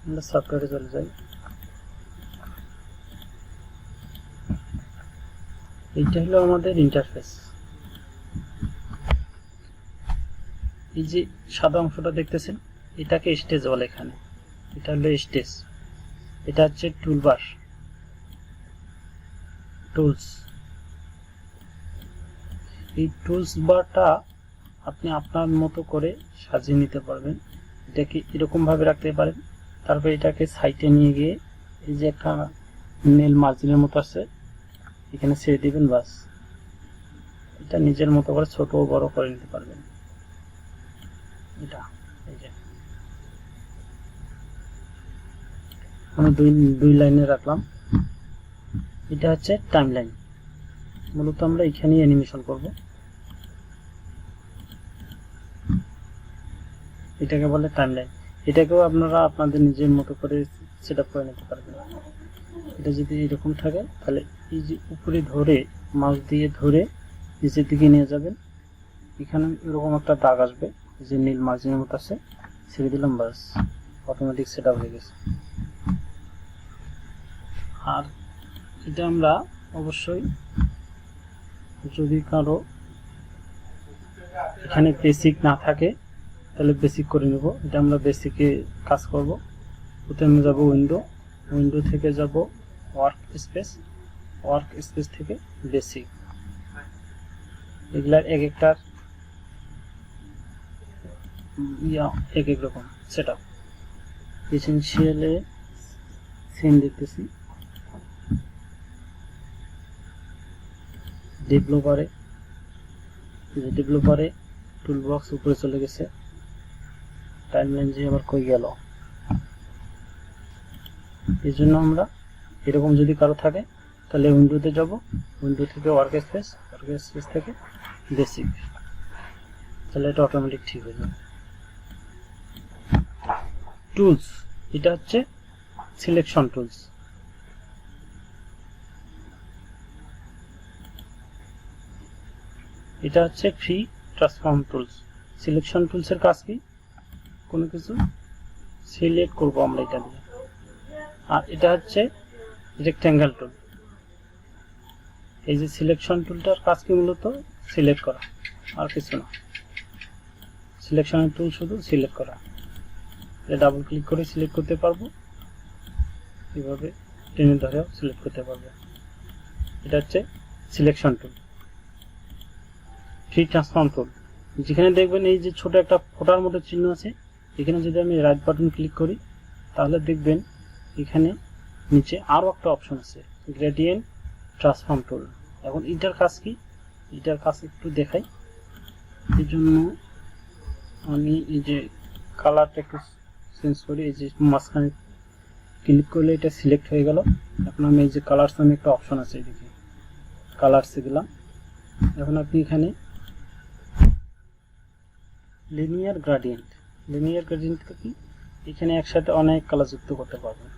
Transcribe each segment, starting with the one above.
আমরা সফটওয়্যারে চলে যাই। এইটা হলো আমাদের ইন্টারফেস। এই যে সাদা অংশটা দেখতেছেন, এটাকে স্টেজ বলে। এখানে এটা হলো স্টেজ, এটা হচ্ছে টুলবার, টুলস। এই টুলস বারটা আপনি আপনার মতো করে সাজিয়ে নিতে পারবেন। এটাকে এরকম ভাবে রাখতে পারেন। তারপর এটাকে সাইডে নিয়ে গিয়ে এই যে একটা নেল মার্জিনের মতো আছে, এখানে ছেড়ে দিবেন, বাস। এটা নিজের মতো করে ছোট ও বড় করে নিতে পারবেন। এটা এই যে আমি দুই লাইনে রাখলাম। এটা হচ্ছে টাইমলাইন। মূলত আমরা এখানেই অ্যানিমেশন করব। এটাকে বলে টাইমলাইন। এটাকেও আপনারা আপনাদের নিজের মতো করে সেটআপ করে নিতে পারবেন। এটা যদি এরকম থাকে তাহলে এই যে উপরে ধরে মাউস দিয়ে ধরে নিচের দিকে নিয়ে যাবেন, এখানে এরকম একটা দাগ আসবে, যে নীল মার্জিনের মতো আছে, ছেড়ে দিলাম, বাস, অটোমেটিক সেটআপ হয়ে গেছে। আর এটা আমরা অবশ্যই, যদি কারো এখানে বেসিক না থাকে তাহলে বেসিক করে নেব। এটা আমরা বেসিকে কাজ করব। প্রথমে যাব উইন্ডো থেকে যাব ওয়ার্ক স্পেস থেকে বেসিক। এগুলার এক একটার এক এক রকম সেটআপ। এসেনশিয়ালে সেম দেখতেছি, ডেভেলপারে টুলবক্স উপরে চলে গেছে। টাইমলাইন যে আবার কই গেল, এই জন্য আমরা এরকম যদি কারো থাকে তাহলে উইন্ডোতে যাব, উইন্ডো থেকে ওয়ার্ক স্পেস থেকে বেসিক, তাহলে এটা অটোমেটিক ঠিক হয়ে যাবে। টুলস, এটা হচ্ছে সিলেকশন টুলস। এটা হচ্ছে free transform tools. Selection tools এর কাজ কি, কোনো কিছু সিলেক্ট করব আমরা এটা দিয়ে। আর এটা হচ্ছে রেক্ট্যাঙ্গেল টুল। এই যে সিলেকশন টুলটার কাজ কি, মূলত সিলেক্ট করা, আর কিছু না। সিলেকশনের টুল শুধু সিলেক্ট করা। এটা ডাবল ক্লিক করে সিলেক্ট করতে পারবো, এইভাবে টেনে ধরেও সিলেক্ট করতে পারবো। এটা হচ্ছে সিলেকশন টুল। ফ্রি ট্রান্সফর্ম টুল, যেখানে দেখবেন এই যে ছোট একটা ফোটার মতো চিহ্ন আছে, এখানে যদি আমি রাইট বাটন ক্লিক করি তাহলে দেখবেন এখানে নিচে আরো একটা অপশন আছে, গ্রেডিয়েন্ট ট্রান্সফর্ম টুল। এখন এটার কাজ কি, এটার কাজ একটু দেখাই। এই জন্য আমি এই যে কালারটা একটু চেঞ্জ করি। এই যে মাঝখানে ক্লিক করলে এটা সিলেক্ট হয়ে গেল। এখন আমি এই যে কালারস নামে একটা অপশন আছে, এদিকে কালারসে দিলাম। এখন আপনি এখানে লিনিয়ার গ্রেডিয়েন্ট কি, এখানে একসাথে অনেক কালার যুক্ত করতে পারবেন।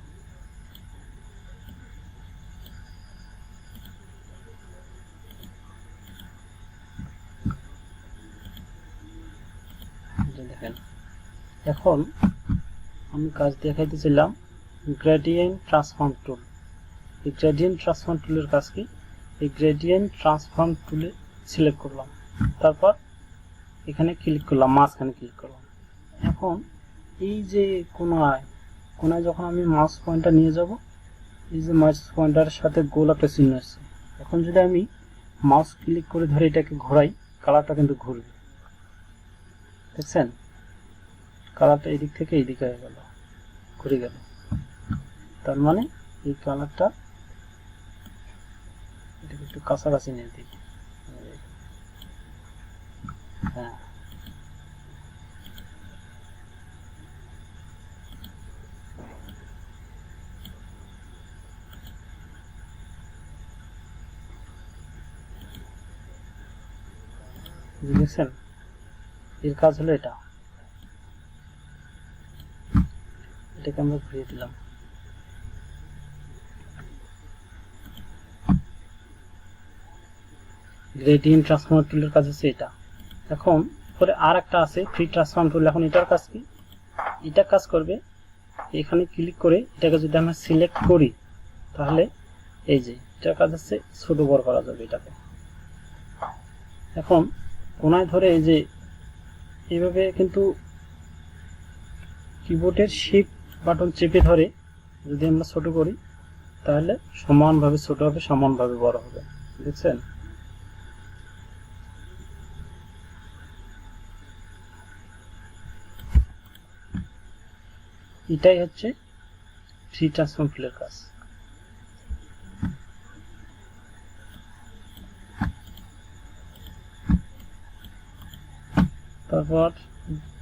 দেখেন, এখন আমি কাজ দেখাইতেছিলাম গ্রেডিয়েন্ট ট্রান্সফর্ম টুল। এই গ্রেডিয়েন্ট ট্রান্সফর্ম টুলের কাজ কি, এই গ্রেডিয়েন্ট ট্রান্সফর্ম টুলে সিলেক্ট করলাম, তারপর এখানে ক্লিক করলাম, মাঝখানে ক্লিক করলাম। এখন এই যে কোনায় যখন আমি মাউস পয়েন্টার নিয়ে যাব, এই যে মাউস পয়েন্টারের সাথে গোল একটা চিহ্ন আছে। এখন যদি আমি মাউস ক্লিক করে ধরে এটাকে ঘোরাই, কালারটা কিন্তু ঘুরবে। দেখছেন, কালারটা এদিক থেকে এইদিকে হয়ে গেল, ঘুরে গেল। তার মানে এই কালারটা এটাকে একটু কাছাকাছি নিয়ে দিই। হ্যাঁ, বুঝেছেন, এর কাজ হলো এটা। এটাকে আমরা ঘুরিয়ে দিলাম। গ্রেডিয়েন্ট ট্রান্সফর্ম টুলের কাজ হচ্ছে এটা। এখন পরে আর একটা আছে ফ্রি ট্রান্সফর্ম টুল। এখন এটার কাজ কি, এটা কাজ করবে এখানে ক্লিক করে এটাকে যদি আমরা সিলেক্ট করি তাহলে এই যে এটা কাজ হচ্ছে ছোট বড় করা যাবে এটাকে। এখন কোনায় ধরে এই যে এইভাবে কিন্তু কিবোর্ডের শিফট বাটন চেপে ধরে যদি আমরা ছোট করি তাহলে সমানভাবে ছোট হবে, সমানভাবে বড় হবে। দেখছেন? এটাই হচ্ছে ফ্রি ট্রান্সফর্ম টুলের কাজ। তারপর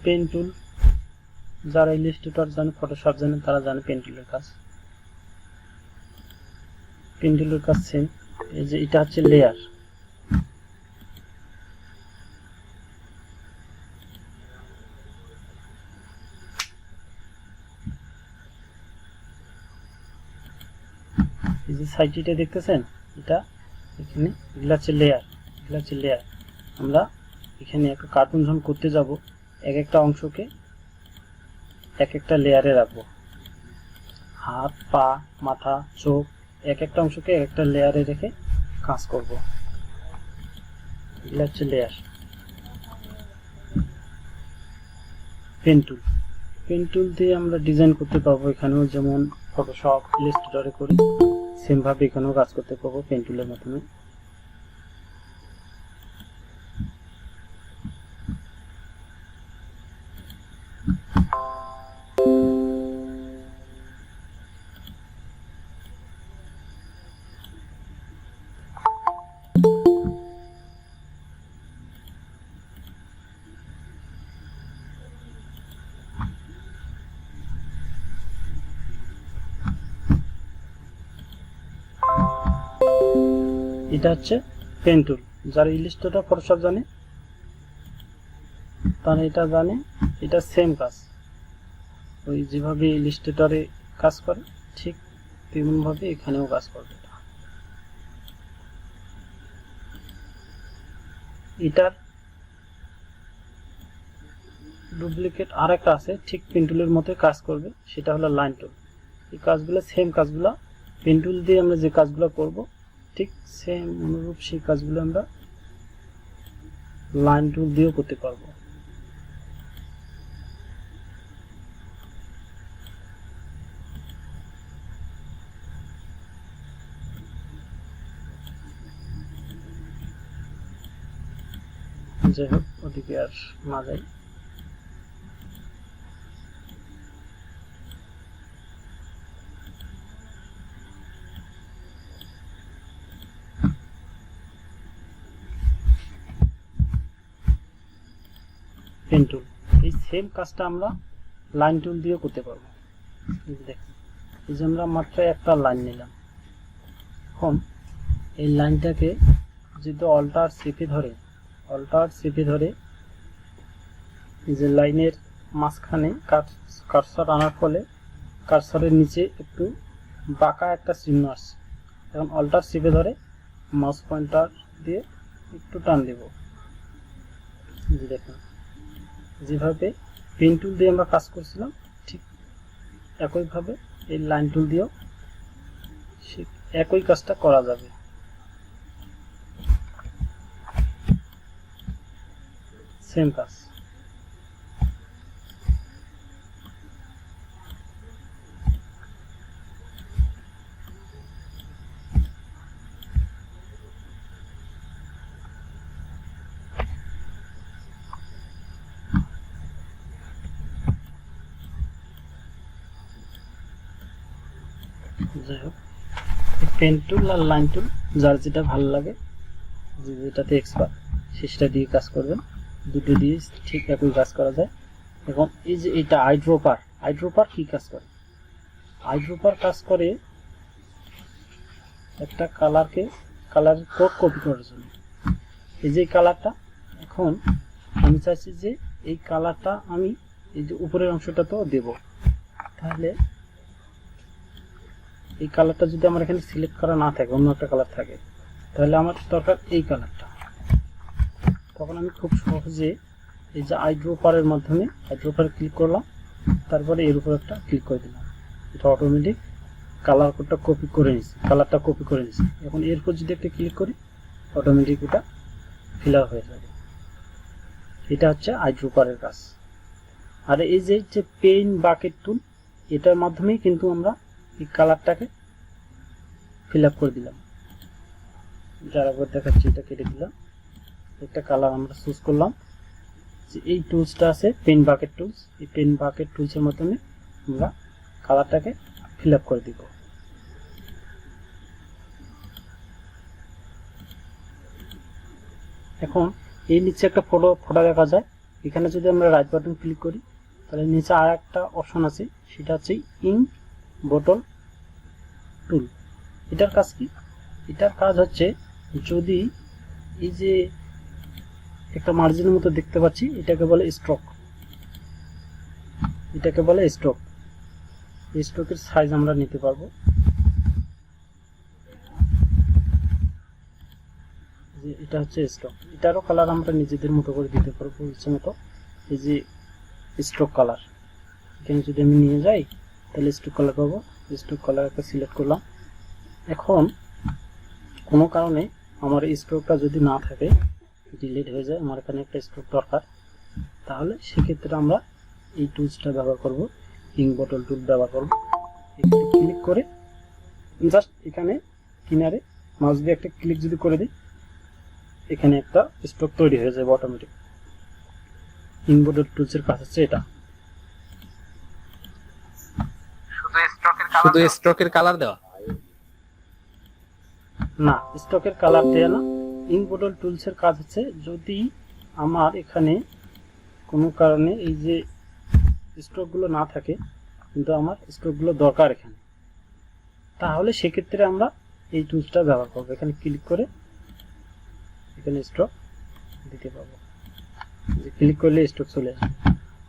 পেন টুল, যারা ইলাস্ট্রেটর জানে, ফটোশপ জানে তারা জানে পেন টুলের কাজ। পেন টুলের কাজ সেম। এই যে এটা হচ্ছে লেয়ার, এই যে সাইডটা দেখতেছেন, এটা এখানে এগুলা হচ্ছে লেয়ার, এগুলা হচ্ছে লেয়ার। আমরা এখানে একটা কার্টুন যখন করতে যাব এক একটা অংশকে এক একটা লেয়ারে রাখবো। হাত, পা, মাথা, চোখ এক একটা অংশকে এক একটা লেয়ারে রেখে কাজ করব। এগুলা হচ্ছে layer. Pen tool, pen tool দিয়ে আমরা ডিজাইন করতে পারবো। এখানেও যেমন ফটোশপ ইলাস্ট্রেটরে করি সেম ভাবে এখানেও কাজ করতে পারবো পেন টুলের মাধ্যমে। এটা হচ্ছে পেন টুল। যারা ইলাস্ট্রেটর ফটোশপ জানে তারা এটা জানে। এটা সেম কাজ, ওই যেভাবে ইলাস্ট্রেটরে কাজ করে ঠিক তেমন ভাবে এখানেও কাজ করবে। এটার ডুপ্লিকেট আরেকটা আছে ঠিক পেন টুলের মতো কাজ করবে, সেটা হলো লাইন টুল। এই কাজগুলো সেম কাজগুলো পেন টুল দিয়ে আমরা যে কাজগুলো করব ঠিক সেম অনুরূপ সেই কাজগুলো আমরা লাইন টুল দিয়েও করতে পারবো। যাই হোক ওদিকে আর না যাই। পেন টুল, এই সেম কাজটা আমরা লাইন টুল দিয়ে করতে পারবো। দেখুন এই যে আমরা মাত্র একটা লাইন নিলাম। এখন এই লাইনটাকে যদি অল্টার চেপে ধরে এই যে লাইনের মাঝখানে কার্সর আনার ফলে কার্সরের নিচে একটু বাঁকা একটা চিহ্ন আসছে। এখন অল্টার চেপে ধরে মাউস পয়েন্টার দিয়ে একটু টান দেব। দেখুন যেভাবে পেন টুল দিয়ে আমরা কাজ করছিলাম ঠিক একইভাবে এই লাইন টুল দিয়েও একই কাজটা করা যাবে। সেম কাজ। যাই হোক পেন টুল আর লাইন টুল যার যেটা ভালো লাগে, যেটাতে এক্সপার্ট সেটা দিয়ে কাজ করবেন। দুটো দিয়ে ঠিক একই কাজ করা যায়। এখন এই যে এটা আইড্রপার কি কাজ করে? আইড্রপার কাজ করে একটা কালার কোড কপি করার জন্য। এই যে কালারটা, এখন আমি চাইছি যে এই কালারটা আমি এই যে উপরের অংশটা তো দেব। তাহলে এই কালারটা যদি আমার এখানে সিলেক্ট করা না থাকে, অন্য একটা কালার থাকে, তাহলে আমার দরকার এই কালারটা। তখন আমি খুব সহজে এই যে আইড্রপারের মাধ্যমে আইড্রপারে ক্লিক করলাম, তারপরে এর উপর একটা ক্লিক করে দিলাম, এটা অটোমেটিক কালার কোডটা কপি করে নিয়েছি, কালারটা কপি করে নিয়েছি। এখন এরপর যদি একটা ক্লিক করি অটোমেটিক এটা ফিল আপ হয়ে যাবে। এটা হচ্ছে আইড্রপারের কাজ। আর এই যে পেইন্ট বাকেট টুল, এটার মাধ্যমেই কিন্তু আমরা এই কালারটাকে ফিল আপ করে দিলাম। যার আবার দেখাচ্ছি, এটা কেটে দিলাম, একটা কালার আমরা চুজ করলাম। যে এই টুলসটা আছে পেইন্ট বাকেট টুলস, এই পেইন্ট বাকেট টুলসের মাধ্যমে আমরা কালারটাকে ফিল আপ করে দিব। এখন এই নিচে একটা ফটো দেখা যায়, এখানে যদি আমরা রাইট বাটন ক্লিক করি তাহলে নিচে আর একটা অপশন আছে, সেটা হচ্ছে ইঙ্ক বোটল টুল। এটার কাজ কি? এটার কাজ হচ্ছে যদি এই যে একটা মার্জিনের মতো দেখতে পাচ্ছি, এটাকে বলে স্ট্রোক, এটাকে বলে স্ট্রোক। এই স্ট্রোকের সাইজ আমরা নিতে পারবো। যে এটা হচ্ছে স্ট্রোক, এটারও কালার আমরা নিজেদের মতো করে দিতে পারবো ইচ্ছে মতো। এই যে স্ট্রোক কালার, এখানে যদি আমি নিয়ে যাই তাহলে স্ট্রোক কালার পাবো। স্ট্রোক কালার একটা সিলেক্ট করলাম। এখন কোনো কারণে আমার এই স্ট্রোকটা যদি না থাকে, ডিলিট হয়ে যায়, আমার এখানে একটা স্ট্রোক দরকার, তাহলে সেক্ষেত্রে আমরা এই টুলসটা ব্যবহার করব, ইঙ্ক বোটল টুল ব্যবহার করব। ক্লিক করে জাস্ট এখানে কিনারে মাউস দিয়ে একটা ক্লিক যদি করে দিই, এখানে একটা স্ট্রোক তৈরি হয়ে যাবে অটোমেটিক। ইঙ্ক বোটল টুলসের কাজ হচ্ছে এটা। শুধু স্ট্রোকের কালার দেওয়া না, স্ট্রোকের কালার দেয়া না। ইঙ্ক বোটল টুলসের কাজ হচ্ছে যদি আমার এখানে কোনো কারণে এই যে স্ট্রোকগুলো না থাকে, কিন্তু আমার স্ট্রোকগুলো দরকার এখানে, তাহলে সেক্ষেত্রে আমরা এই টুলসটা ব্যবহার করবো। এখানে ক্লিক করে এখানে স্ট্রোক দিতে পারবো, ক্লিক করলে স্ট্রোক চলে আসবে।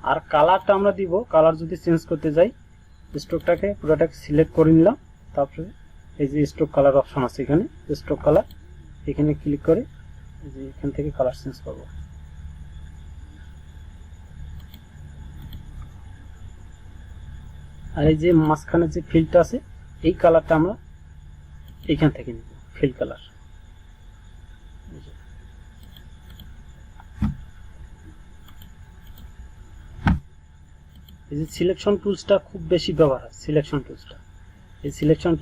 আর কালারটা আমরা দিব, কালার যদি চেঞ্জ করতে যাই, স্ট্রোকটাকে পুরোটাকে সিলেক্ট করে নিলাম, তারপরে এই যে স্ট্রোক কালার অপশন আছে, এখানে স্ট্রোক কালার, এখানে ক্লিক করে এই যে এখান থেকে কালার চেঞ্জ করব। আর এই যে মাঝখানে যে ফিল্ডটা আছে, এই কালারটা আমরা এখান থেকে নিব, ফিল কালার। এই যে সিলেকশন টুলসটা খুব বেশি ব্যবহার হয়, সিলেকশন টুলসটা। এই সিলেকশন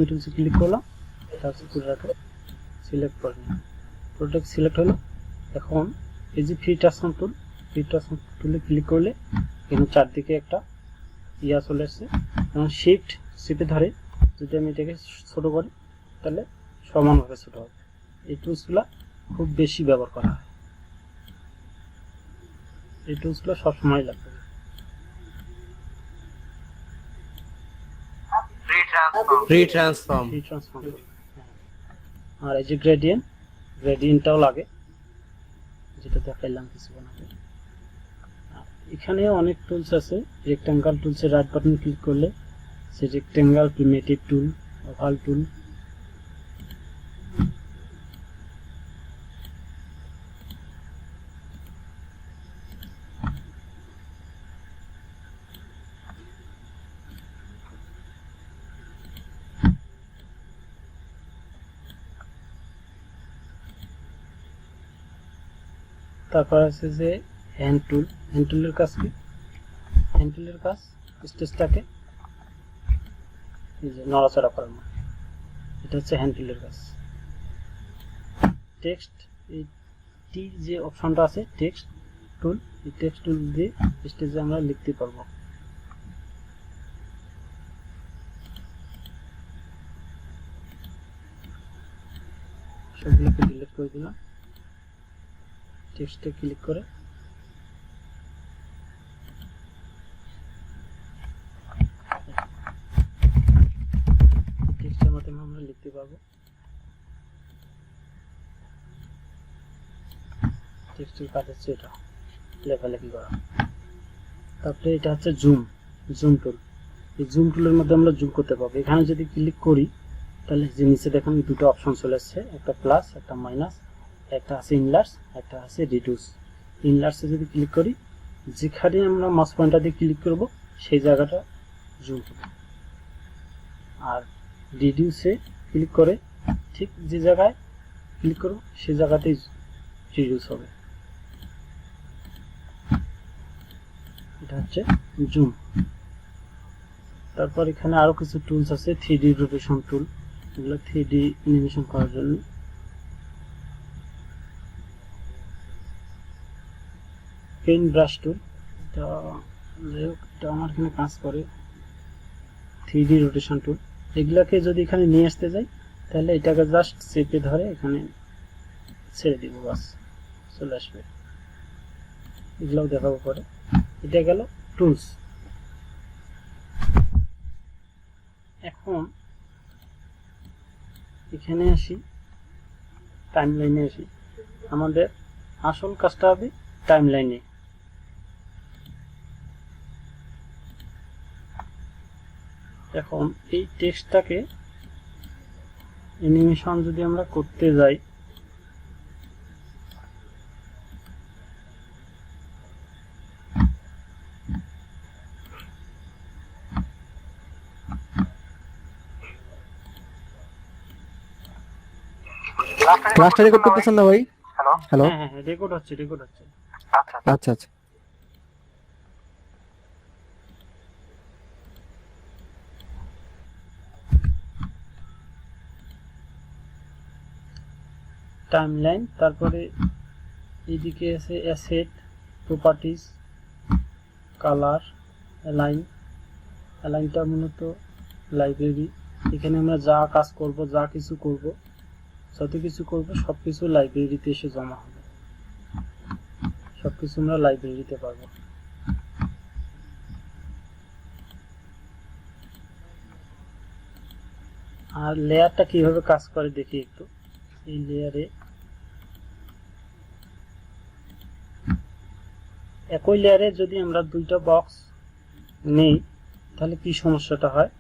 টুলসে ক্লিক করলাম, এটা হচ্ছে পুরোটাকে সিলেক্ট করে নিলাম, পুরোটাকে সিলেক্ট হলো। এখন এই যে ফ্রি ট্রান্সফর্ম টুলে ক্লিক করলে এখানে চারদিকে একটা ইয়া চলে আসছে। এবং শিফটে ধরে যদি আমি এটাকে ছোট করি তাহলে সমানভাবে ছোট হবে। এই টুলসগুলো খুব বেশি ব্যবহার করা হয়, এই টুলসগুলো সবসময় লাগবে। ফ্রি ট্রান্সফর্ম আর এই যে গ্রেডিয়েন্টটাও লাগে, যেটা দেখাইলাম কিছুক্ষণ আগে। এখানে অনেক টুলস আছে। রেক্টাঙ্গল টুলসের রাইট বাটন ক্লিক করলে সে রেক্টাঙ্গল, প্রিমিটিভ টুল, ওভাল টুল, তারপর আছে যে হ্যান্ড টুলের কাজ কি? হ্যান্ড টুলের কাজ স্টেজটাকে এই যে নড়াচড়া করানো, এটা হচ্ছে হ্যান্ড টুলের কাজ। টেক্সট, এই টি যে অপশনটা আছে টেক্সট টুল, এই টেক্সট টুল দিয়ে স্টেজে আমরা লিখতে পারবো। সবগুলোকে ডিলিট করে দিলাম, টেক্সটে ক্লিক করে টেক্সটের মাধ্যমে আমরা লিখতে পারবো। টেক্সটের কাজ হচ্ছে এটা লেখালেখি করা। তারপরে এটা হচ্ছে জুম টুল। এই জুম টুলের মধ্যে আমরা জুম করতে পারবো। এখানে যদি ক্লিক করি তাহলে যে নিচে দেখুন দুটো অপশন চলে আসছে, একটা প্লাস একটা মাইনাস, একটা আছে ইনলার্জ, একটা আছে রিডিউস। ইনলার্জে যদি ক্লিক করি যেখানে আমরা মাউস পয়েন্টার দিয়ে ক্লিক করব সেই জায়গাটা জুম হবে, আর রিডিউসে ক্লিক করে ঠিক যে জায়গায় ক্লিক করব সেই জায়গাতেই রিডিউস হবে। এটা হচ্ছে জুম। তারপর এখানে আরো কিছু টুলস আছে, 3D রোটেশন টুল, এগুলো 3D অ্যানিমেশন করার জন্য। পেইন্ট ব্রাশ টুল, এটা আমার এখানে কাজ করে। 3D রোটেশন টুল, এগুলাকে যদি এখানে নিয়ে আসতে যাই তাহলে এটাকে জাস্ট চেপে ধরে এখানে ছেড়ে দিব, বাস চলে আসবে। এগুলোও দেখাবো পরে। এটা গেল টুলস। এখন এখানে আসি, টাইমলাইনে আসি। আমাদের আসল কাজটা হবে টাইমলাইনে। এখন এই টেক্সটটাকে অ্যানিমেশন যদি আমরা করতে যাই, ক্লাসটা রেকর্ড করতেছেন না ভাই? হ্যালো। হ্যাঁ হ্যাঁ রেকর্ড হচ্ছে। আচ্ছা আচ্ছা। টাইমলাইন, তারপরে এইদিকে আছে অ্যাসেট, প্রপার্টিজ, কালার, অ্যালাইন। অ্যালাইনটা মূলত লাইব্রেরি। এখানে আমরা যা কাজ করব, যা কিছু করব, যত কিছু করব সব কিছু লাইব্রেরিতে এসে জমা হবে, সব কিছু আমরা লাইব্রেরিতে পাবো। আর লেয়ারটা কিভাবে কাজ করে দেখি একটু। এই লেয়ারে একই লেয়ারে যদি আমরা দুইটা বক্স নেই তাহলে কি সমস্যাটা হয়।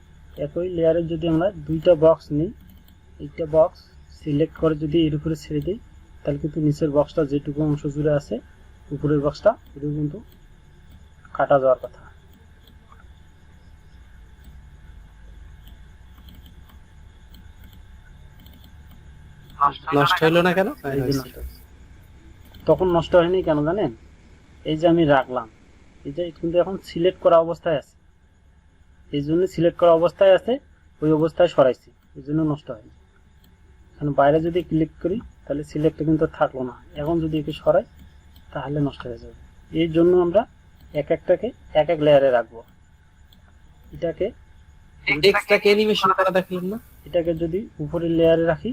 একই লেয়ারে যদি আমরা দুইটা বক্স নিই, একটা বক্স সিলেক্ট করে যদি এর উপরে ছেড়ে দিই তাহলে কিন্তু নিচের বক্সটা যেটুকু অংশ জুড়ে আছে, উপরের বক্সটা এটুকু কিন্তু কাটা যাওয়ার কথা। নষ্ট হলো না কেন? এই যে নষ্ট হয়েছে। তখন নষ্ট হয়নি কেন জানেন? এই যে আমি রাখলাম, এই যে কিন্তু এখন সিলেক্ট করা অবস্থায় আছে, এই জন্য সিলেক্ট করা অবস্থায় আছে, ওই অবস্থায় সরাইছি, এই জন্য নষ্ট হয়নি। এখন বাইরে যদি ক্লিক করি তাহলে সিলেক্টটা কিন্তু থাকলো না। এখন যদি একে সরাই তাহলে নষ্ট হয়ে যাবে। এই জন্য আমরা এক একটাকে এক এক লেয়ারে রাখবো। এটাকে টেক্সটটাকে অ্যানিমেশন করা দেখলেন না? এটাকে যদি উপরের লেয়ারে রাখি,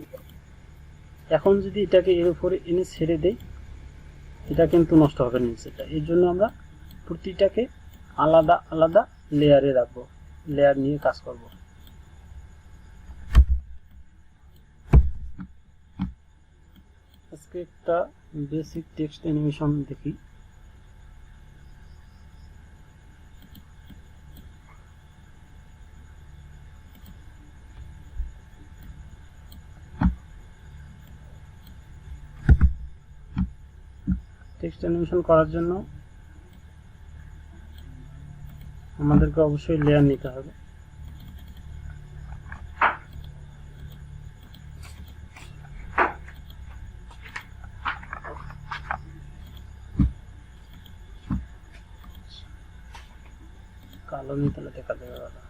এখন যদি এটাকে এর উপরে এনে ছেড়ে দেই এটা কিন্তু নষ্ট হবে নিচেটা। এর জন্য আমরা প্রতিটাকে আলাদা আলাদা লেয়ারে রাখবো, লেয়ার নিয়ে কাজ করব। আজকে একটা বেসিক টেক্সট অ্যানিমেশন দেখি। টেক্সট অ্যানিমেশন করার জন্য আমাদেরকে অবশ্যই লেয়ার নিতে হবে। কালো নিতে হলে দেখা যাবে ভালো।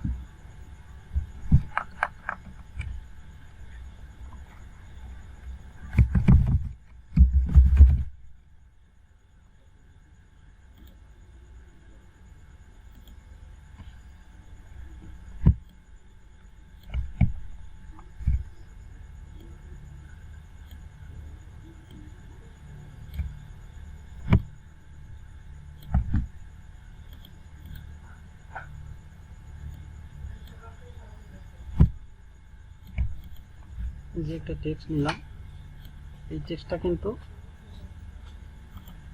যে একটা টেক্সট নিলাম, এই টেক্সটটা কিন্তু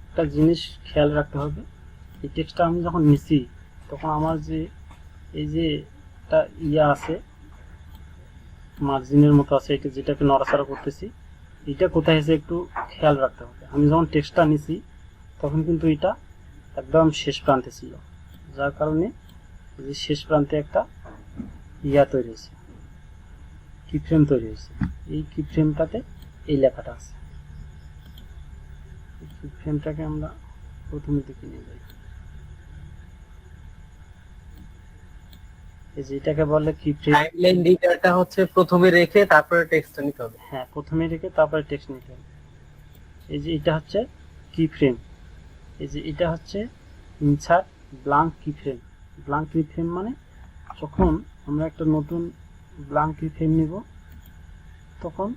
একটা জিনিস খেয়াল রাখতে হবে। এই টেক্সটটা আমি যখন নিছি তখন আমার যে এই যে একটা ইয়া আছে, মার্জিনের মতো আছে, এটা যেটাকে নড়াচড়া করতেছি, এটা কোথায় আছে একটু খেয়াল রাখতে হবে। আমি যখন টেক্সটটা নিছি তখন কিন্তু এটা একদম শেষ প্রান্তে ছিল, যার কারণে এই যে শেষ প্রান্তে একটা ইয়া তৈরি হয়েছে, কি ফ্রেম তৈরি হয়েছে। এই কি ফ্রেমটাতে এই লেখাটা আছে। কি ফ্রেমটাকে আমরা প্রথমের দিকে নিয়ে যাই। এই যে এটাকে বলে কি ফ্রেম। টাইমলাইন ডিটারটা হচ্ছে প্রথমে রেখে তারপরে টেক্সটটা নিতে হবে। হ্যাঁ, প্রথমে রেখে তারপরে টেক্সট নিতে হবে। এই যে এটা হচ্ছে কি ফ্রেম, এই যে এটা হচ্ছে ইনসার্ট ব্ল্যাঙ্ক কি ফ্রেম। ব্ল্যাঙ্ক কি ফ্রেম মানে যখন আমরা একটা নতুন ব্ল্যাঙ্ক কি ফ্রেম নিব, তখন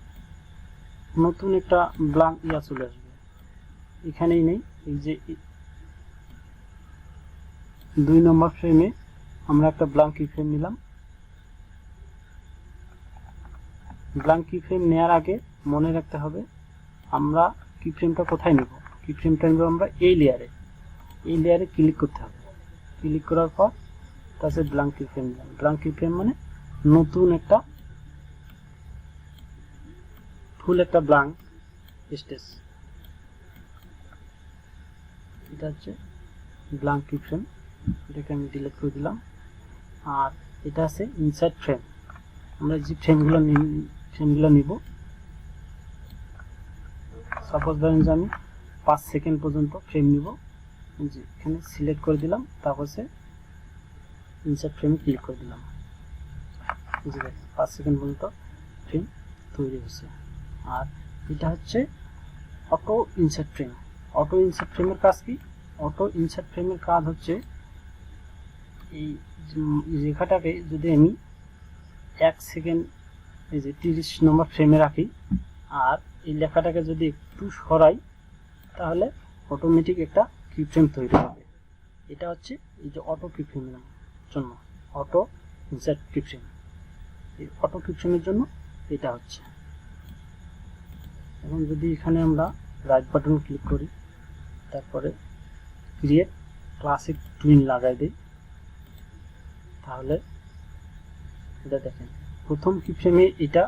নতুন একটা ব্ল্যাঙ্ক ইয়া চলে আসবে। এখানেই নেই, এই যে 2 নম্বর ফ্রেমে আমরা একটা ব্ল্যাঙ্ক কি ফ্রেম নিলাম। ব্ল্যাঙ্ক কি ফ্রেম নেওয়ার আগে মনে রাখতে হবে আমরা কি ফ্রেমটা কোথায় নিব। কি ফ্রেমটা নিব আমরা এই লেয়ারে। এই লেয়ারে ক্লিক করতে হবে। ক্লিক করার পর তাতে ব্ল্যাঙ্ক কি ফ্রেম নিলাম। ব্ল্যাঙ্ক কি ফ্রেম মানে নতুন একটা ফুল একটা ব্ল্যাঙ্ক স্টেজ। এটা হচ্ছে ব্ল্যাঙ্ক কি ফ্রেম, এটাকে আমি ডিলিট করে দিলাম। আর এটা আছে ইনসার্ট ফ্রেম। আমরা যে ফ্রেমগুলো নিব, সাপোজ ধরেন যে আমি 5 সেকেন্ড পর্যন্ত ফ্রেম নিব, যে এখানে সিলেক্ট করে দিলাম, তারপর সে ইনসার্ট ফ্রেমে ক্লিক করে দিলাম। যে 5 সেকেন্ড পর্যন্ত ফ্রেম তৈরি হয়েছে। আর এটা হচ্ছে auto insert frame. Auto insert ফ্রেমের কাজ কি? অটো ইনসার্ট ফ্রেমের কাজ হচ্ছে এই রেখাটাকে যদি আমি 1 সেকেন্ড এই যে 30 নম্বর ফ্রেমে রাখি, আর এই লেখাটাকে যদি একটু সরাই, তাহলে অটোমেটিক একটা কি ফ্রেম তৈরি হবে। এটা হচ্ছে এই যে অটো কি ফ্রেমের জন্য, অটো ইনসার্ট কি ফ্রেম। এই অটো কি ফ্রেমের জন্য এটা হচ্ছে। এখন যদি এখানে আমরা রাইট বাটন ক্লিক করি, তারপরে ক্রিয়েট ক্লাসিক টুইন লাগাই দিই, তাহলে এটা দেখেন প্রথম কি ফ্রেমে এটা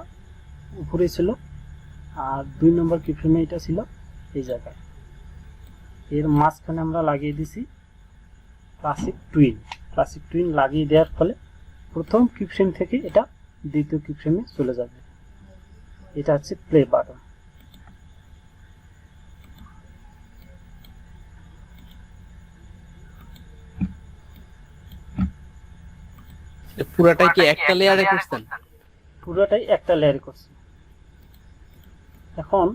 উপরে ছিল, আর 2 নম্বর কি ফ্রেমে এটা ছিল এই জায়গায়। এর মাঝখানে আমরা লাগিয়ে দিছি ক্লাসিক টুইন। ক্লাসিক টুইন লাগিয়ে দেওয়ার ফলে প্রথম কি ফ্রেম থেকে এটা দ্বিতীয় কি ফ্রেমে চলে যাবে। এটা হচ্ছে প্লে বাটন। পুরাটাই কি একটা লেয়ারে করছেন? পুরোটাই একটা লেয়ারে করছি। এখন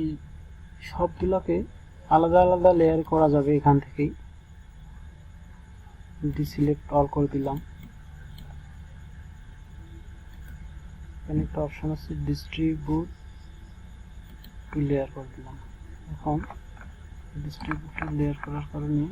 এই সবগুলোকে আলাদা আলাদা লেয়ারে করা যাবে। এখান থেকেই ডিসিলেক্ট অল করে দিলাম। এখানে একটা অপশন আছে ডিস্ট্রিবিউট টু লেয়ার করে দিলাম। এখন ডিস্ট্রিবিউট টু লেয়ার করার কারণে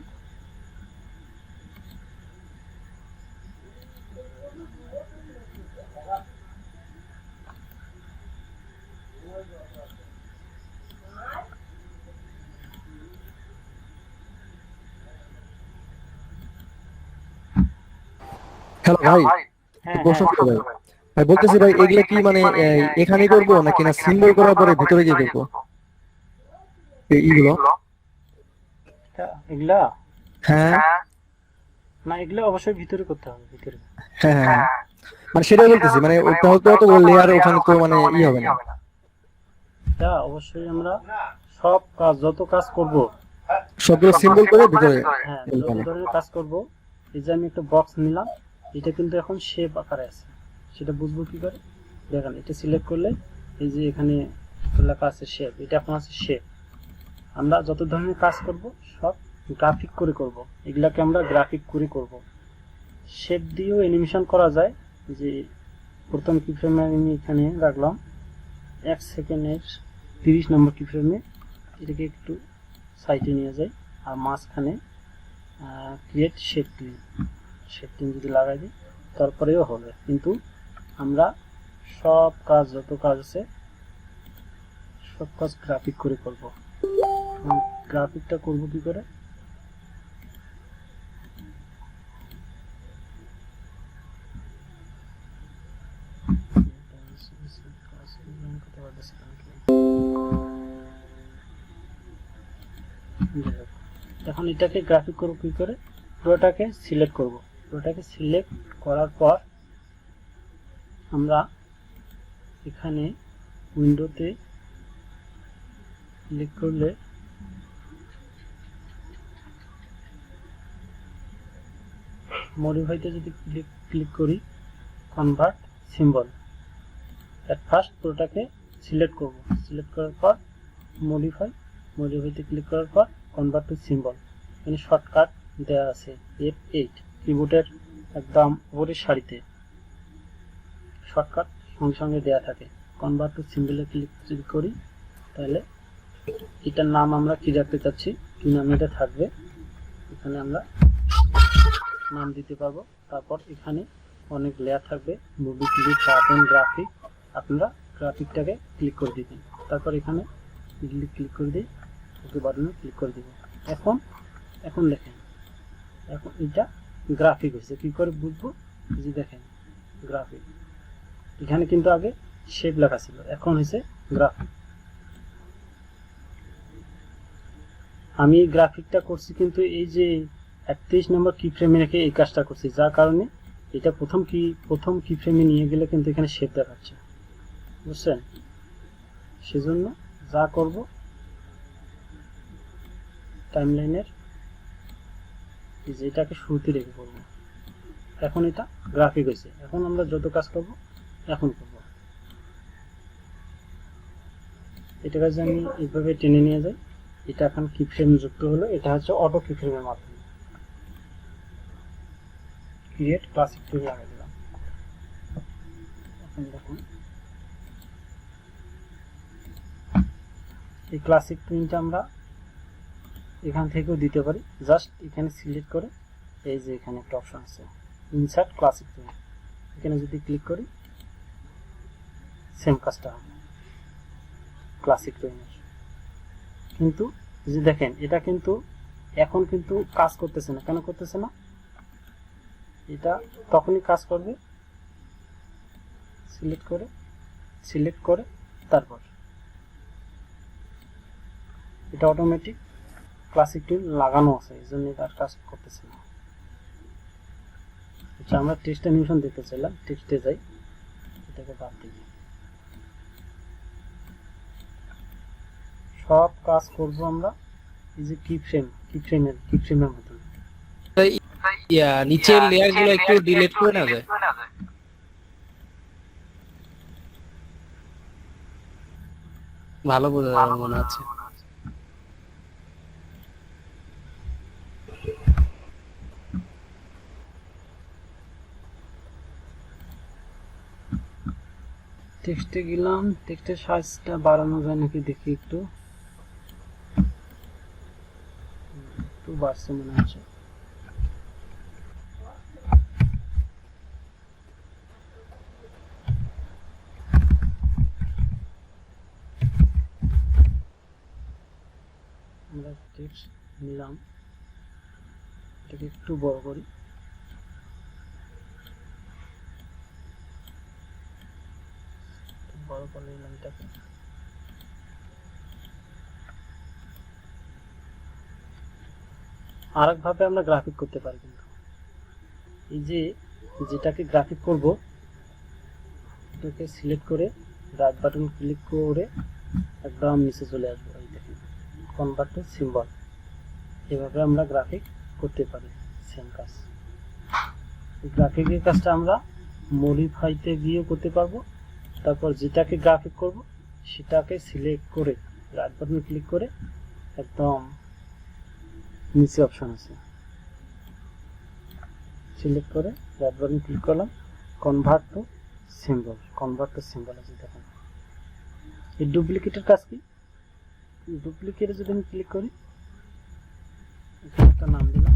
হ্যালো ভাই, হ্যাঁ প্রশ্ন ছিল ভাই। ভাই বলতেছি ভাই, এগুলা কি মানে এখানেই করবো নাকি না সিম্বল করার পরে ভিতরে গিয়ে করবো এইগুলো? এগুলা হ্যাঁ না, এগুলো অবশ্যই ভিতরে করতে হবে। ভিতরে হ্যাঁ হ্যাঁ, মানে সেটাই বলতেছি, মানে ওটা হয়তো তো লেয়ার ওখানে তো মানে হবে না। এটা অবশ্যই আমরা সব কাজ যত কাজ করব, সবগুলো সিম্বল করে ভিতরে হ্যাঁ যত ধরনের কাজ করব। এই যে আমি একটা বক্স নিলাম, এটা কিন্তু এখন শেপ আকারে আছে, সেটা বুঝবো কি করে? দেখেন এটা সিলেক্ট করলে এই যে এখানে লেখা আছে শেপ, এটা এখন আছে শেপ। আমরা যত ধরনের কাজ করব সব গ্রাফিক করে করব। এগুলাকে আমরা গ্রাফিক করে করব। শেপ দিয়েও অ্যানিমেশন করা যায়। যে প্রথম কি ফ্রেমে আমি এখানে রাখলাম 1 সেকেন্ডের 30 নম্বর কি ফ্রেমে, এটাকে একটু সাইডে নিয়ে যাই, আর মাঝখানে ক্রিয়েট শেপ ক্লিন যদি লাগাই দিই তারপরেও হবে। কিন্তু আমরা সব কাজ যত কাজ আছে সব কাজ গ্রাফিক করে করব। গ্রাফিকটা করব কি করে? এখন এটাকে গ্রাফিক করব কি করে, পুরোটাকে সিলেক্ট করব। পুরোটাকে সিলেক্ট করার পর আমরা এখানে উইন্ডোতে ক্লিক করলে মডিফাইতে যদি ক্লিক করি কনভার্ট সিম্বল, এট ফার্স্ট পুরোটাকে সিলেক্ট করব। সিলেক্ট করার পর মডিফাইতে ক্লিক করার পর কনভার্ট টু সিম্বল, এখানে শর্টকাট দেওয়া আছে F8 কিবোর্ডের একদম উপরের সারিতে শর্টকাট সঙ্গে সঙ্গে দেওয়া থাকে। কনভার্ট টু সিম্বলে ক্লিক যদি করি তাহলে এটার নাম আমরা কি রাখতে চাচ্ছি, কি নাম এটা থাকবে, এখানে আমরা নাম দিতে পারবো। তারপর এখানে অনেক লেয়ার থাকবে, মুভি ক্লিক, কার্টুন, গ্রাফিক, আপনারা গ্রাফিকটাকে ক্লিক করে দিবেন। তারপর এখানে ক্লিক করে দিই, ওকে বাটনে ক্লিক করে দিব। এখন দেখেন, এখন এটা গ্রাফিক হয়েছে। কি করে বুঝবো, যে দেখেন গ্রাফিক, এখানে কিন্তু আগে শেপ লেখা ছিল, এখন হয়েছে গ্রাফিক। আমি এই গ্রাফিকটা করছি কিন্তু এই যে 31 নম্বর কি ফ্রেমে রেখে এই কাজটা করছি, যার কারণে এটা প্রথম কি ফ্রেমে নিয়ে গেলে কিন্তু এখানে শেপ দেখাচ্ছে, বুঝছেন? সেজন্য যা করব টাইমলাইনের যেটাকে শুরুতে রেখে করব। এখন এটা গ্রাফিক হয়েছে। এখন আমরা যত কাজ করব এখন করব। এটা কাজে আমি এইভাবে টেনে নিয়ে যাই। এটা এখন কি ফ্রেম যুক্ত হলো, এটা হচ্ছে অটো কি ফ্রেমের মাধ্যমে ক্রিয়েট ক্লাসিক টুল লাগিয়ে দিলাম। এখন দেখুন এই ক্লাসিক টুলটা আমরা এখান থেকেও দিতে পারি। জাস্ট এখানে সিলেক্ট করে এই যে এখানে একটা অপশন আছে ইনসার্ট ক্লাসিক টুল, এখানে যদি ক্লিক করি সেম কাজটা হবে ক্লাসিক টুলের। কিন্তু যে দেখেন এটা কিন্তু এখন কিন্তু কাজ করতেছে না। কেন করতেছে না? এটা তখনই কাজ করবে সিলেক্ট করে তারপর এটা অটোমেটিক ক্লাসিক টুল লাগানো আছে, এই জন্য এটা কাজ করতেছে না। আচ্ছা, আমরা টেক্সট অ্যানিমেশন দেখতে চাইলাম, টেক্সটে যাই, এটাকে বাদ দিই। সব কাজ করব আমরা এই যে কি ফ্রেমের মতন। নিচের লেয়ার গুলো একটু ডিলিট করে না যায়? ভালো বোঝা যাবে মনে হচ্ছে। টেক্সটে গেলাম, টেক্সটের সাইজটা বাড়ানো যায় নাকি দেখি, একটু বাড়ছে মনে হচ্ছে। আমরা টেক্সট নিলাম, এটাকে একটু বড় করি। বড় করে নিলাম এটাকে। আরেকভাবে আমরা গ্রাফিক করতে পারি, কিন্তু এই যে যেটাকে গ্রাফিক করব এটাকে সিলেক্ট করে রাইট বাটন ক্লিক করে একদম নিচে চলে আসবো, এই দেখেন কনভার্ট টু সিম্বল। এভাবে আমরা গ্রাফিক করতে পারি সেম কাজ। গ্রাফিকের কাজটা আমরা মডিফাইতে গিয়ে করতে পারবো। তারপর যেটাকে গ্রাফিক করব সেটাকে সিলেক্ট করে রাইট বাটন ক্লিক করে একদম নিচে অপশন আছে, সিলেক্ট করে রাইট বাটন ক্লিক করলাম, কনভার্ট টু সিম্বল আছে। দেখুন এই ডুপ্লিকেটের কাজ কি, ডুপ্লিকেটে যদি আমি ক্লিক করি, এখানে একটা নাম দিলাম।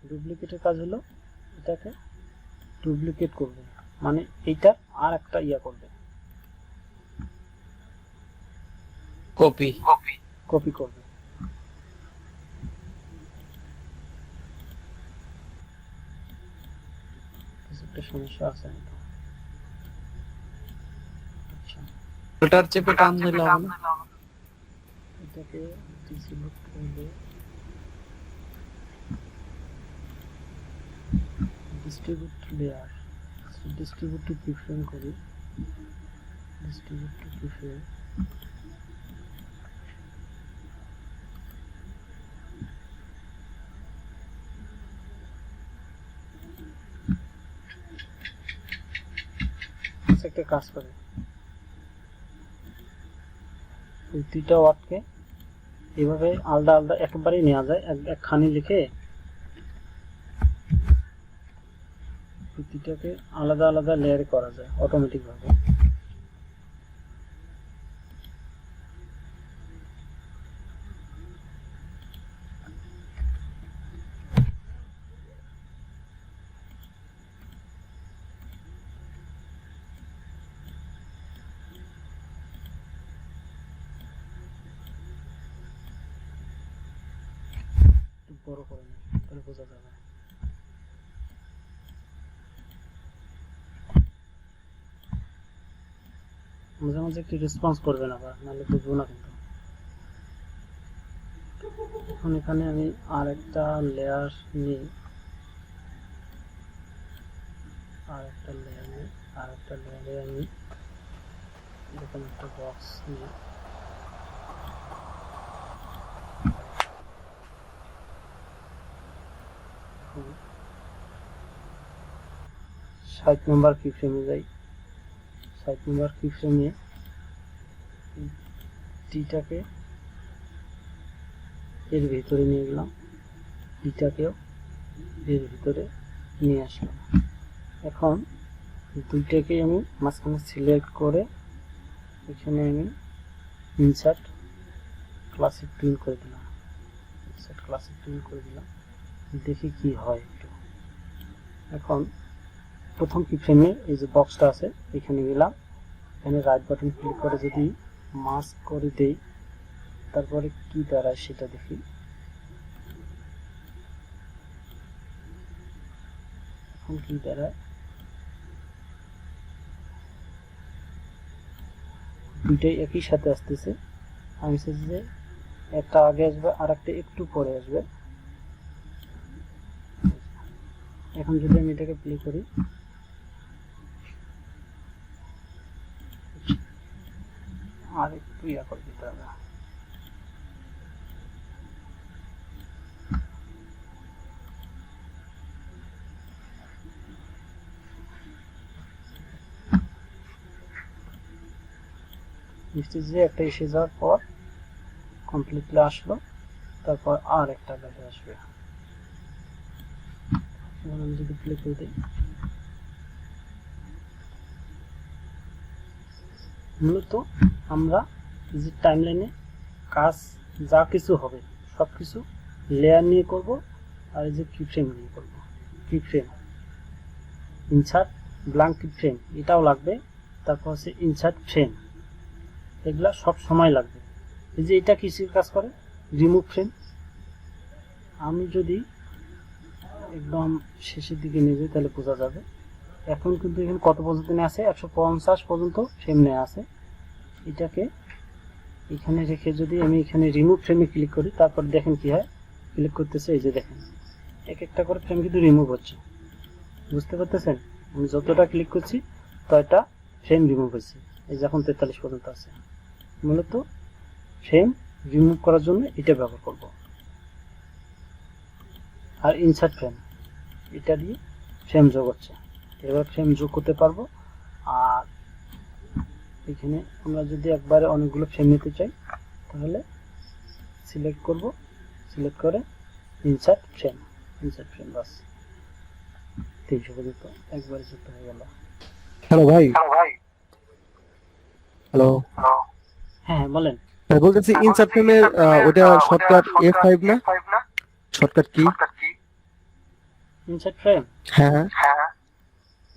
ডুপ্লিকেটের কাজ হলো এটাকে ডুপ্লিকেট করবে, মানে এইটা আর একটা ইয়া করবে, কপি করবে। একটা সমস্যা আছে। ওটার চেপে টান দিলে হবে না? এটাকে ডিসেবল করলে ডিস্ট্রিবিউট লেয়ার ডিস্ট্রিবিউট টু প্রিফ্রেম করি ডিস্ট্রিবিউট টু প্রিফ্রেম একটা কাজ করে এই দুইটা ওয়ার্ডকে এভাবে আলাদা আলাদা একবারেই নেওয়া যায় একখানি লিখে প্রতিটাকে আলাদা আলাদা লেয়ারে করা যায় অটোমেটিক ভাবে বড় করে নিই তাহলে বোঝা যাবে মাঝে মাঝে একটু রেসপন্স করবেন আবার নাহলে বুঝবো না কিন্তু এখন এখানে আমি আরেকটা লেয়ার নিই আরেকটা লেয়ারে আমি এরকম একটা বক্স নিই এখন 60 নম্বর কি ফ্রেমে যাই 60 নম্বর কি ফ্রেমে টিটাকে এর ভিতরে নিয়ে গেলাম টিটাকেও এর ভিতরে নিয়ে আসলাম এখন দুইটাকে আমি মাঝখানে সিলেক্ট করে এখানে আমি ইনসার্ট ক্লাসিক প্রিন্ট করে দিলাম দেখি কি হয় একটু এখন প্রথম কি ফ্রেমে এই যে বক্সটা আছে এখানে গেলাম এখানে রাইট বাটন ক্লিক করে যদি মাস্ক করে দেই তারপরে কি দাঁড়ায় সেটা দেখি এখন কি দাঁড়ায় দুইটাই একই সাথে আসতেছে আমি চাইছি যে একটা আগে আসবে আর একটা একটু পরে আসবে এখন যদি আমি এটাকে প্লে করি আর একটু ইয়া করে দিতে হবে যে একটা এসে যাওয়ার পর কমপ্লিটলি আসলো তারপর আর একটা ব্যাপার আসবে আমি যদি প্লে করে দিই মূলত আমরা যে টাইমলাইনে কাজ যা কিছু হবে সবকিছু লেয়ার নিয়ে করব আর এই যে কি ফ্রেম নিয়ে করব কি ফ্রেম ইনসার্ট ব্ল্যাঙ্ক কি ফ্রেম এটাও লাগবে তারপর হচ্ছে ইনসার্ট ফ্রেম এগুলা সব সময় লাগবে এই যে এটা কিসের কাজ করে রিমুভ ফ্রেম আমি যদি একদম শেষের দিকে নিয়ে যাই তাহলে বোঝা যাবে এখন কিন্তু এখানে কত পর্যন্ত নিয়ে আছে 150 পর্যন্ত ফ্রেম নিয়ে আছে এটাকে এখানে রেখে যদি আমি এখানে রিমুভ ফ্রেমে ক্লিক করি তারপর দেখেন কি হয় ক্লিক করতেছে এই যে দেখেন এক একটা করে ফ্রেম কিন্তু রিমুভ হচ্ছে বুঝতে পারতেছেন আমি যতটা ক্লিক করছি ততটা ফ্রেম রিমুভ হচ্ছে এই যে এখন 43 পর্যন্ত আছে মূলত ফ্রেম রিমুভ করার জন্য এটা ব্যবহার করব আর ইনসার্ট ফ্রেম এটা দিয়ে ফ্রেম যোগ হচ্ছে এবার ফ্রেম যোগ করতে পারবো আর এখানে আমরা যদি একবারে অনেকগুলো ফ্রেম নিতে চাই তাহলে সিলেক্ট করব সিলেক্ট করে ইনসার্ট ফ্রেম বাস 300 পর্যন্ত একবারে যুক্ত হয়ে গেল হ্যালো ভাই হ্যালো হ্যাঁ বলেন বলতেছি ইনসার্ট ফ্রেমের ওটা শর্টকাট F5 না শর্টকাট কি ইনসার্ট ফ্রেম হ্যাঁ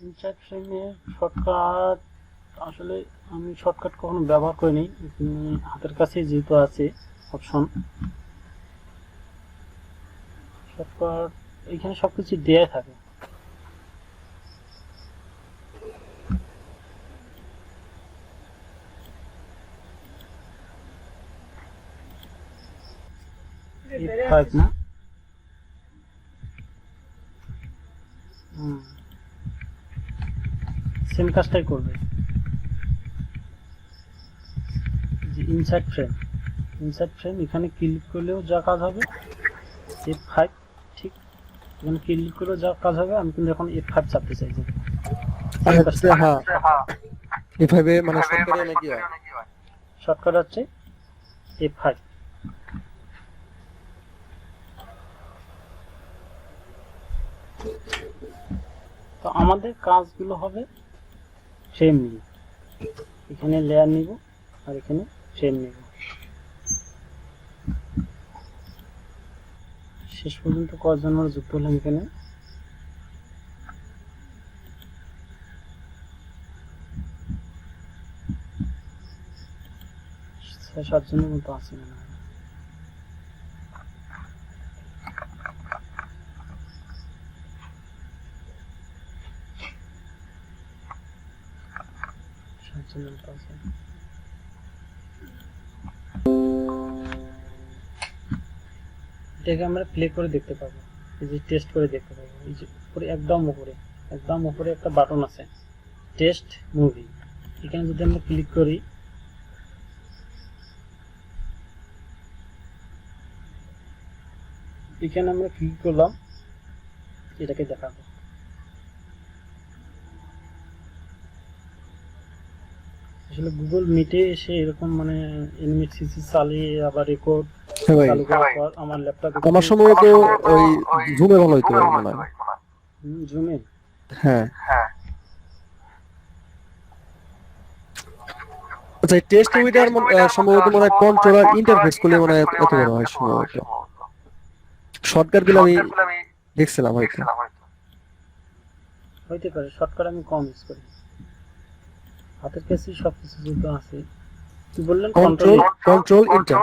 ইনসার্ট ফ্রেমের শর্টকাট আসলে আমি শর্টকাট কখনো ব্যবহার করিনি হাতের কাছে যেহেতু আছে অপশন শর্টকাট এখানে সবকিছু দেয়া থাকে F5 না সেম কাজটাই করবে যে ইনসার্ট ফ্রেম এখানে ক্লিক করলেও যা কাজ হবে F5 ঠিক এখানে ক্লিক করলেও যা কাজ হবে আমি কিন্তু এখন F5 চাপতে চাইছি আচ্ছা হ্যাঁ এভাবে মানে শর্টকাটে নাকি হয় শর্টকাট হচ্ছে F5 তো আমাদের কাজগুলো হবে সেম নিয়ে এখানে লেয়ার নিব আর এখানে সেম নিব শেষ পর্যন্ত কয়জন আমরা যুক্ত হলাম এখানে সাতজনের মতো আছে মনে হয় সাতজনের মতো আছে এটাকে আমরা প্লে করে দেখতে পাবো এই যে টেস্ট করে দেখতে পাবো এই যে উপরে একদম উপরে একটা বাটন আছে টেস্ট মুভি এখানে যদি আমরা ক্লিক করি এখানে আমরা ক্লিক করলাম এটাকে দেখাবো আসলে গুগল মিটে এসে এরকম মানে এনিমেট সিসি চালিয়ে আবার রেকর্ড হ্যাঁ ভাই চালু করার পর আমার ল্যাপটপে আমার সম্ভবত ওই জুমে ভালো হইতো মনে হয় জুমে হ্যাঁ আচ্ছা টেস্ট উইডার সম্ভবত মনে হয় কন্ট্রোলার ইন্টারফেস করলে মনে হয় এত বড় হয় সম্ভবত শর্টকাট গুলো আমি দেখছিলাম হয়তো হইতে পারে শর্টকাট আমি কম ইউজ করি হাতের কাছে সবকিছু যুক্ত আছে কি বললেন কন্ট্রোল ইন্টার